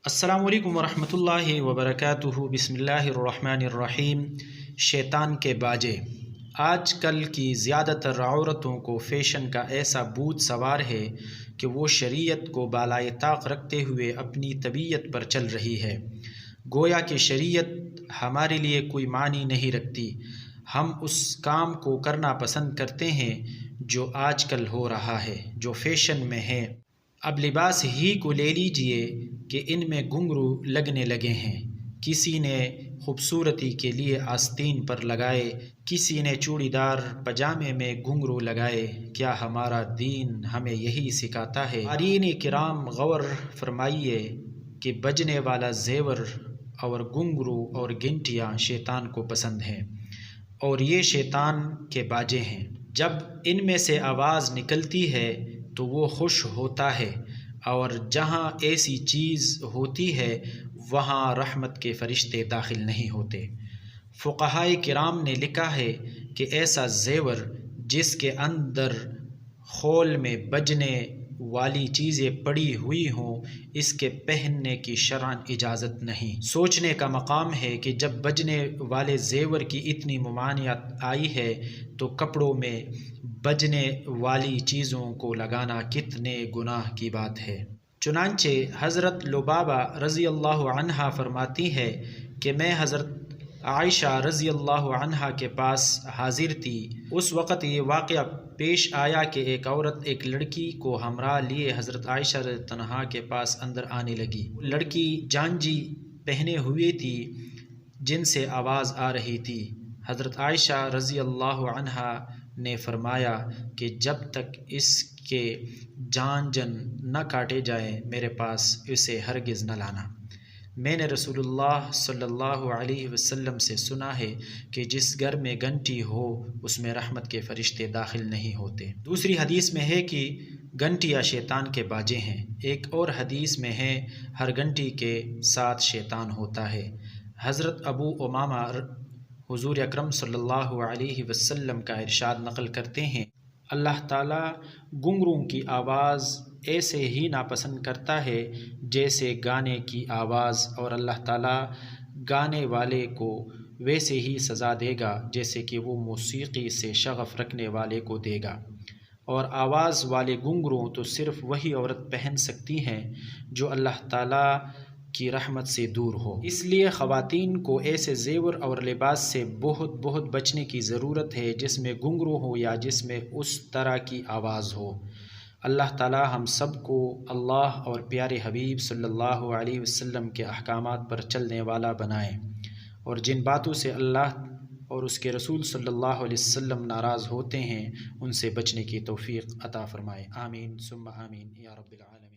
السلام علیکم ورحمۃ اللہ وبرکاتہ۔ بسم اللہ الرحمن الرحیم۔ شیطان کے باجے۔ آج کل کی زیادہ تر عورتوں کو فیشن کا ایسا بھوت سوار ہے کہ وہ شریعت کو بالائے طاق رکھتے ہوئے اپنی طبیعت پر چل رہی ہے، گویا کہ شریعت ہمارے لیے کوئی معنی نہیں رکھتی۔ ہم اس کام کو کرنا پسند کرتے ہیں جو آج کل ہو رہا ہے، جو فیشن میں ہے۔ اب لباس ہی کو لے لیجئے کہ ان میں گھنگرو لگنے لگے ہیں۔ کسی نے خوبصورتی کے لیے آستین پر لگائے، کسی نے چوڑی دار پجامے میں گھنگرو لگائے۔ کیا ہمارا دین ہمیں یہی سکھاتا ہے؟ قارئین کرام غور فرمائیے کہ بجنے والا زیور اور گھنگرو اور گھنٹیاں شیطان کو پسند ہیں، اور یہ شیطان کے باجے ہیں۔ جب ان میں سے آواز نکلتی ہے تو وہ خوش ہوتا ہے، اور جہاں ایسی چیز ہوتی ہے وہاں رحمت کے فرشتے داخل نہیں ہوتے۔ فقہائے کرام نے لکھا ہے کہ ایسا زیور جس کے اندر خول میں بجنے والی چیزیں پڑی ہوئی ہوں، اس کے پہننے کی شرعاً اجازت نہیں۔ سوچنے کا مقام ہے کہ جب بجنے والے زیور کی اتنی ممانعت آئی ہے تو کپڑوں میں بجنے والی چیزوں کو لگانا کتنے گناہ کی بات ہے۔ چنانچہ حضرت لبابہ رضی اللہ عنہا فرماتی ہے کہ میں حضرت عائشہ رضی اللہ عنہا کے پاس حاضر تھی۔ اس وقت یہ واقعہ پیش آیا کہ ایک عورت ایک لڑکی کو ہمراہ لیے حضرت عائشہ رضی اللہ عنہا کے پاس اندر آنے لگی۔ لڑکی جانجی پہنے ہوئی تھی جن سے آواز آ رہی تھی۔ حضرت عائشہ رضی اللہ عنہا نے فرمایا کہ جب تک اس کے جان نہ کاٹے جائیں میرے پاس اسے ہرگز نہ لانا۔ میں نے رسول اللہ صلی اللہ علیہ وسلم سے سنا ہے کہ جس گھر میں گھنٹی ہو اس میں رحمت کے فرشتے داخل نہیں ہوتے۔ دوسری حدیث میں ہے کہ گھنٹیاں شیطان کے باجے ہیں۔ ایک اور حدیث میں ہے ہر گھنٹی کے ساتھ شیطان ہوتا ہے۔ حضرت ابو امامہ حضور اکرم صلی اللہ علیہ وسلم کا ارشاد نقل کرتے ہیں، اللہ تعالیٰ گھنگروں کی آواز ایسے ہی ناپسند کرتا ہے جیسے گانے کی آواز، اور اللہ تعالیٰ گانے والے کو ویسے ہی سزا دے گا جیسے کہ وہ موسیقی سے شغف رکھنے والے کو دے گا۔ اور آواز والے گھنگروں تو صرف وہی عورت پہن سکتی ہیں جو اللہ تعالیٰ کی رحمت سے دور ہو۔ اس لیے خواتین کو ایسے زیور اور لباس سے بہت بچنے کی ضرورت ہے جس میں گھنگرو ہو یا جس میں اس طرح کی آواز ہو۔ اللہ تعالی ہم سب کو اللہ اور پیارے حبیب صلی اللہ علیہ وسلم کے احکامات پر چلنے والا بنائے، اور جن باتوں سے اللہ اور اس کے رسول صلی اللہ علیہ وسلم ناراض ہوتے ہیں ان سے بچنے کی توفیق عطا فرمائے۔ آمین ثم آمین یا رب العالمین۔